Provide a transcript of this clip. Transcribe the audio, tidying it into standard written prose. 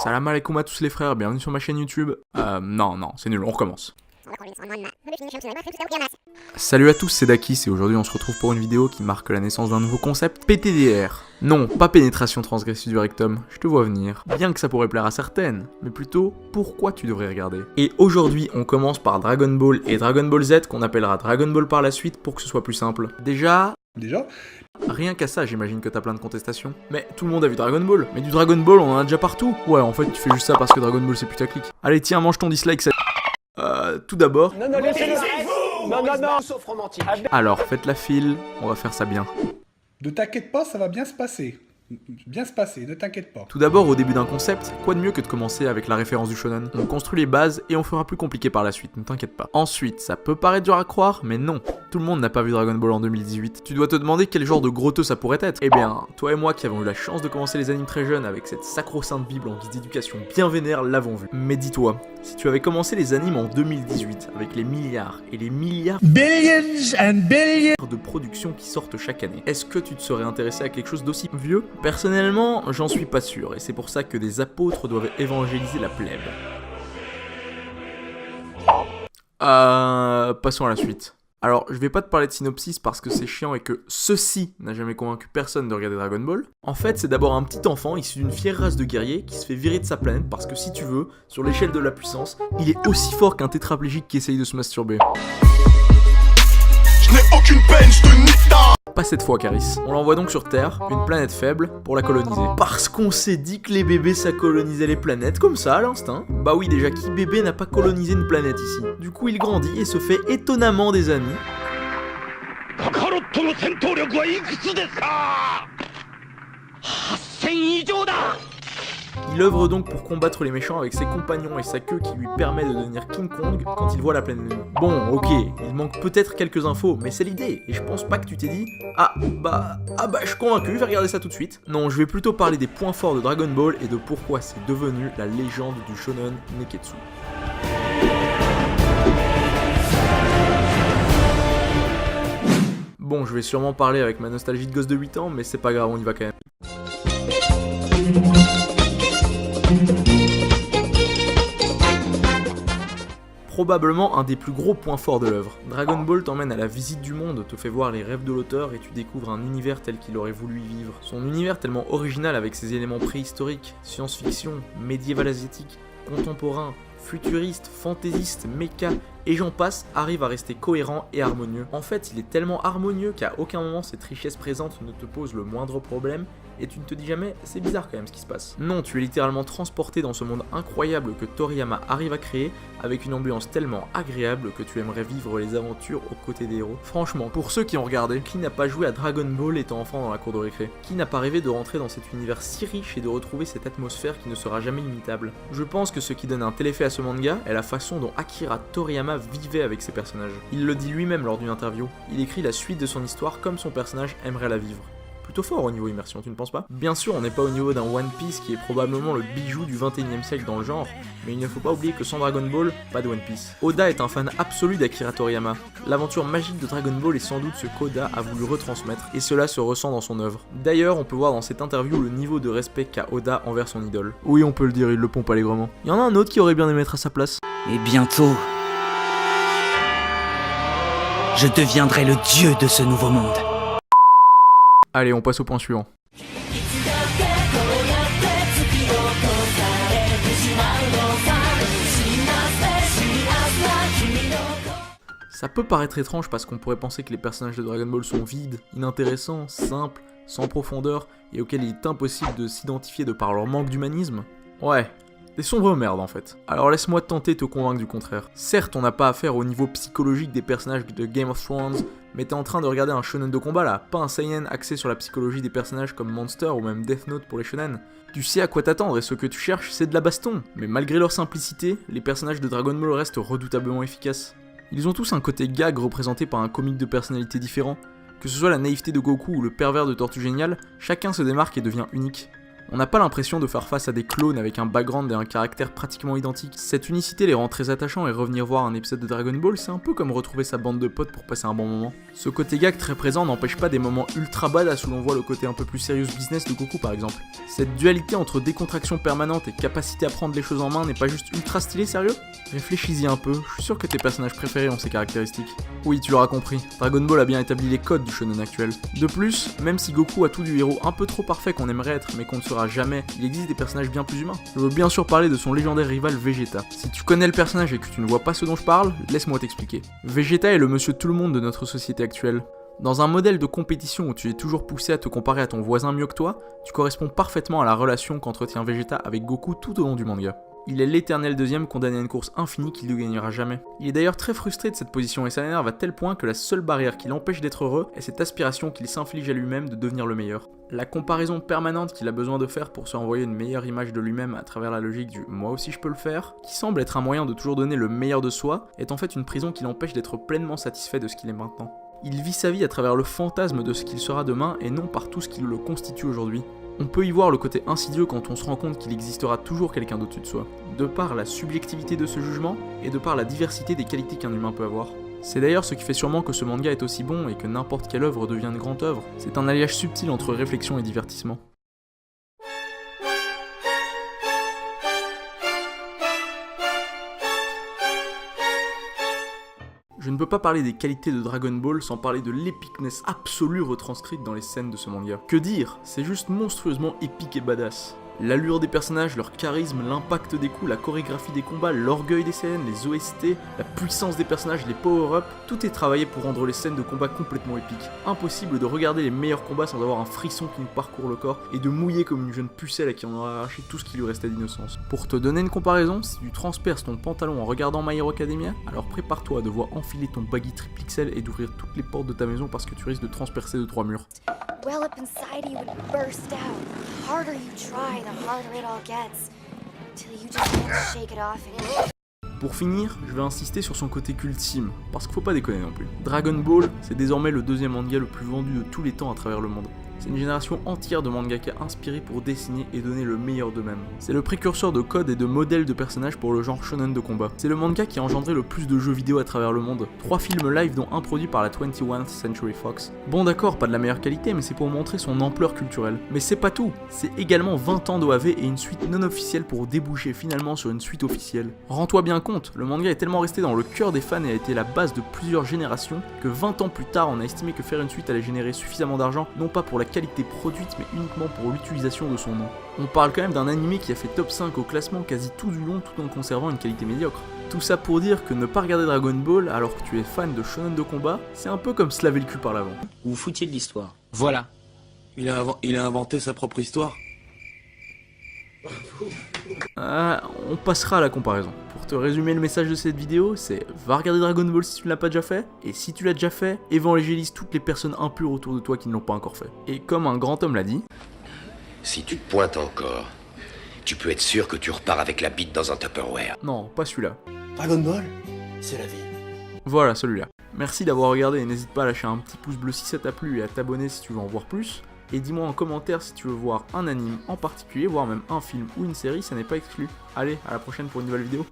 Salam alaikum à tous les frères, bienvenue sur ma chaîne YouTube. Non, c'est nul, on recommence. Salut à tous, c'est Dakis et aujourd'hui on se retrouve pour une vidéo qui marque la naissance d'un nouveau concept, PTDR. Non, pas pénétration transgressive du rectum, je te vois venir. Bien que ça pourrait plaire à certaines, mais plutôt pourquoi tu devrais regarder. Et aujourd'hui on commence par Dragon Ball et Dragon Ball Z qu'on appellera Dragon Ball par la suite pour que ce soit plus simple. Déjà, rien qu'à ça, j'imagine que t'as plein de contestations. Mais tout le monde a vu Dragon Ball. Mais du Dragon Ball, on en a déjà partout. Ouais, en fait, tu fais juste ça parce que Dragon Ball c'est putaclic. Allez, tiens, mange ton dislike, ça... tout d'abord... Non, laissez-le. Non, sauf romantique. Alors, faites la file, on va faire ça bien. Ne t'inquiète pas, ça va bien se passer. Ne t'inquiète pas. Tout d'abord, au début d'un concept, quoi de mieux que de commencer avec la référence du shonen. On construit les bases et on fera plus compliqué par la suite, ne t'inquiète pas. Ensuite, ça peut paraître dur à croire, mais non. Tout le monde n'a pas vu Dragon Ball en 2018. Tu dois te demander quel genre de grotteux ça pourrait être. Eh bien, toi et moi qui avons eu la chance de commencer les animes très jeunes avec cette sacro-sainte bible en guise d'éducation bien vénère l'avons vu. Mais dis-toi, si tu avais commencé les animes en 2018 avec les milliards et les milliards Billions and billions de productions qui sortent chaque année, est-ce que tu te serais intéressé à quelque chose d'aussi vieux? Personnellement, j'en suis pas sûr, et c'est pour ça que des apôtres doivent évangéliser la plèbe. Passons à la suite. Alors, je vais pas te parler de synopsis parce que c'est chiant et que ceci n'a jamais convaincu personne de regarder Dragon Ball. En fait, c'est d'abord un petit enfant issu d'une fière race de guerriers qui se fait virer de sa planète parce que si tu veux, sur l'échelle de la puissance, il est aussi fort qu'un tétraplégique qui essaye de se masturber. Je n'ai aucune peine, je te nique ta... Pas cette fois, Caris. On l'envoie donc sur Terre, une planète faible, pour la coloniser. Parce qu'on s'est dit que les bébés ça colonisait les planètes comme ça à l'instinct. Bah oui, déjà, qui bébé n'a pas colonisé une planète ici? Du coup, il grandit et se fait étonnamment des amis. Il œuvre donc pour combattre les méchants avec ses compagnons et sa queue qui lui permet de devenir King Kong quand il voit la pleine lune. Bon, ok, il manque peut-être quelques infos, mais c'est l'idée, et je pense pas que tu t'es dit « Ah bah, je suis convaincu, je vais regarder ça tout de suite ». Non, je vais plutôt parler des points forts de Dragon Ball et de pourquoi c'est devenu la légende du shonen Neketsu. Bon, je vais sûrement parler avec ma nostalgie de gosse de 8 ans, mais c'est pas grave, on y va quand même. Probablement un des plus gros points forts de l'œuvre. Dragon Ball t'emmène à la visite du monde, te fait voir les rêves de l'auteur et tu découvres un univers tel qu'il aurait voulu y vivre. Son univers tellement original avec ses éléments préhistoriques, science-fiction, médiéval asiatique, contemporain, futuriste, fantaisiste, méca, et j'en passe, arrive à rester cohérent et harmonieux. En fait, il est tellement harmonieux qu'à aucun moment cette richesse présente ne te pose le moindre problème, et tu ne te dis jamais, c'est bizarre quand même ce qui se passe. Non, tu es littéralement transporté dans ce monde incroyable que Toriyama arrive à créer, avec une ambiance tellement agréable que tu aimerais vivre les aventures aux côtés des héros. Franchement, pour ceux qui ont regardé, qui n'a pas joué à Dragon Ball étant enfant dans la cour de récré? Qui n'a pas rêvé de rentrer dans cet univers si riche et de retrouver cette atmosphère qui ne sera jamais imitable? Je pense que ce qui donne un tel effet à ce manga est la façon dont Akira Toriyama vivait avec ses personnages. Il le dit lui-même lors d'une interview, il écrit la suite de son histoire comme son personnage aimerait la vivre. Plutôt fort au niveau immersion, tu ne penses pas? Bien sûr, on n'est pas au niveau d'un One Piece qui est probablement le bijou du 21e siècle dans le genre, mais il ne faut pas oublier que sans Dragon Ball, pas de One Piece. Oda est un fan absolu d'Akira Toriyama. L'aventure magique de DragonAll est sans doute ce qu'Oda a voulu retransmettre, et cela se ressent dans son œuvre. D'ailleurs, on peut voir dans cette interview le niveau de respect qu'a Oda envers son idole. Oui, on peut le dire, il le pompe allègrement. Il y en a un autre qui aurait bien aimé être à sa place. Et bientôt, je deviendrai le dieu de ce nouveau monde. Allez, on passe au point suivant. Ça peut paraître étrange parce qu'on pourrait penser que les personnages de Dragon Ball sont vides, inintéressants, simples, sans profondeur et auxquels il est impossible de s'identifier de par leur manque d'humanisme. Ouais, des sombres merdes en fait. Alors laisse-moi tenter de te convaincre du contraire. Certes, on n'a pas affaire au niveau psychologique des personnages de Game of Thrones, mais t'es en train de regarder un shonen de combat là, pas un seinen axé sur la psychologie des personnages comme Monster ou même Death Note pour les shonen. Tu sais à quoi t'attendre et ce que tu cherches c'est de la baston. Mais malgré leur simplicité, les personnages de Dragon Ball restent redoutablement efficaces. Ils ont tous un côté gag représenté par un comique de personnalité différent. Que ce soit la naïveté de Goku ou le pervers de Tortue Géniale, chacun se démarque et devient unique. On n'a pas l'impression de faire face à des clones avec un background et un caractère pratiquement identiques. Cette unicité les rend très attachants et revenir voir un épisode de Dragon Ball, c'est un peu comme retrouver sa bande de potes pour passer un bon moment. Ce côté gag très présent n'empêche pas des moments ultra badass où l'on voit le côté un peu plus serious business de Goku par exemple. Cette dualité entre décontraction permanente et capacité à prendre les choses en main n'est pas juste ultra stylé, sérieux? Réfléchis-y un peu, je suis sûr que tes personnages préférés ont ces caractéristiques. Oui, tu l'auras compris, Dragon Ball a bien établi les codes du shonen actuel. De plus, même si Goku a tout du héros un peu trop parfait qu'on aimerait être mais qu'on ne sera jamais, il existe des personnages bien plus humains. Je veux bien sûr parler de son légendaire rival Vegeta. Si tu connais le personnage et que tu ne vois pas ce dont je parle, laisse-moi t'expliquer. Vegeta est le monsieur tout le monde de notre société actuelle. Dans un modèle de compétition où tu es toujours poussé à te comparer à ton voisin mieux que toi, tu corresponds parfaitement à la relation qu'entretient Vegeta avec Goku tout au long du manga. Il est l'éternel deuxième condamné à une course infinie qu'il ne gagnera jamais. Il est d'ailleurs très frustré de cette position et ça l'énerve à tel point que la seule barrière qui l'empêche d'être heureux est cette aspiration qu'il s'inflige à lui-même de devenir le meilleur. La comparaison permanente qu'il a besoin de faire pour se renvoyer une meilleure image de lui-même à travers la logique du « moi aussi je peux le faire », qui semble être un moyen de toujours donner le meilleur de soi, est en fait une prison qui l'empêche d'être pleinement satisfait de ce qu'il est maintenant. Il vit sa vie à travers le fantasme de ce qu'il sera demain et non par tout ce qui le constitue aujourd'hui. On peut y voir le côté insidieux quand on se rend compte qu'il existera toujours quelqu'un d'au-dessus de soi, de par la subjectivité de ce jugement et de par la diversité des qualités qu'un humain peut avoir. C'est d'ailleurs ce qui fait sûrement que ce manga est aussi bon et que n'importe quelle œuvre devient une grande œuvre. C'est un alliage subtil entre réflexion et divertissement. Je ne peux pas parler des qualités de Dragon Ball sans parler de l'épicness absolue retranscrite dans les scènes de ce manga. Que dire? C'est juste monstrueusement épique et badass. L'allure des personnages, leur charisme, l'impact des coups, la chorégraphie des combats, l'orgueil des scènes, les OST, la puissance des personnages, les power-ups, tout est travaillé pour rendre les scènes de combat complètement épiques. Impossible de regarder les meilleurs combats sans avoir un frisson qui nous parcourt le corps et de mouiller comme une jeune pucelle à qui on aurait arraché tout ce qui lui restait d'innocence. Pour te donner une comparaison, si tu transperces ton pantalon en regardant My Hero Academia, alors prépare-toi à devoir enfiler ton baggy triple XL et d'ouvrir toutes les portes de ta maison parce que tu risques de transpercer de 3 murs. Well up inside you would burst out. The harder you try, the harder it all gets. Till you just can't shake it off anymore. Pour finir, je vais insister sur son côté cultime, parce qu'il faut pas déconner non plus. Dragon Ball, c'est désormais le deuxième manga le plus vendu de tous les temps à travers le monde. C'est une génération entière de mangaka inspirés pour dessiner et donner le meilleur d'eux-mêmes. C'est le précurseur de codes et de modèles de personnages pour le genre shonen de combat. C'est le manga qui a engendré le plus de jeux vidéo à travers le monde. 3 films live dont un produit par la 21st Century Fox. Bon d'accord, pas de la meilleure qualité, mais c'est pour montrer son ampleur culturelle. Mais c'est pas tout, c'est également 20 ans d'OAV et une suite non officielle pour déboucher finalement sur une suite officielle. Rends-toi bien compte, le manga est tellement resté dans le cœur des fans et a été la base de plusieurs générations que 20 ans plus tard on a estimé que faire une suite allait générer suffisamment d'argent, non pas pour la qualité produite mais uniquement pour l'utilisation de son nom. On parle quand même d'un animé qui a fait top 5 au classement quasi tout du long tout en conservant une qualité médiocre. Tout ça pour dire que ne pas regarder Dragon Ball alors que tu es fan de shonen de combat, c'est un peu comme se laver le cul par l'avant. Vous vous foutiez de l'histoire. Voilà. Il a inventé sa propre histoire. On passera à la comparaison. Pour te résumer le message de cette vidéo, c'est va regarder Dragon Ball si tu ne l'as pas déjà fait, et si tu l'as déjà fait, évangélise toutes les personnes impures autour de toi qui ne l'ont pas encore fait. Et comme un grand homme l'a dit, si tu te pointes encore, tu peux être sûr que tu repars avec la bite dans un Tupperware. non, pas celui-là. Dragon Ball, c'est la vie. Voilà, celui-là. Merci d'avoir regardé et n'hésite pas à lâcher un petit pouce bleu si ça t'a plu et à t'abonner si tu veux en voir plus. Et dis-moi en commentaire si tu veux voir un anime en particulier, voire même un film ou une série, ça n'est pas exclu. Allez, à la prochaine pour une nouvelle vidéo.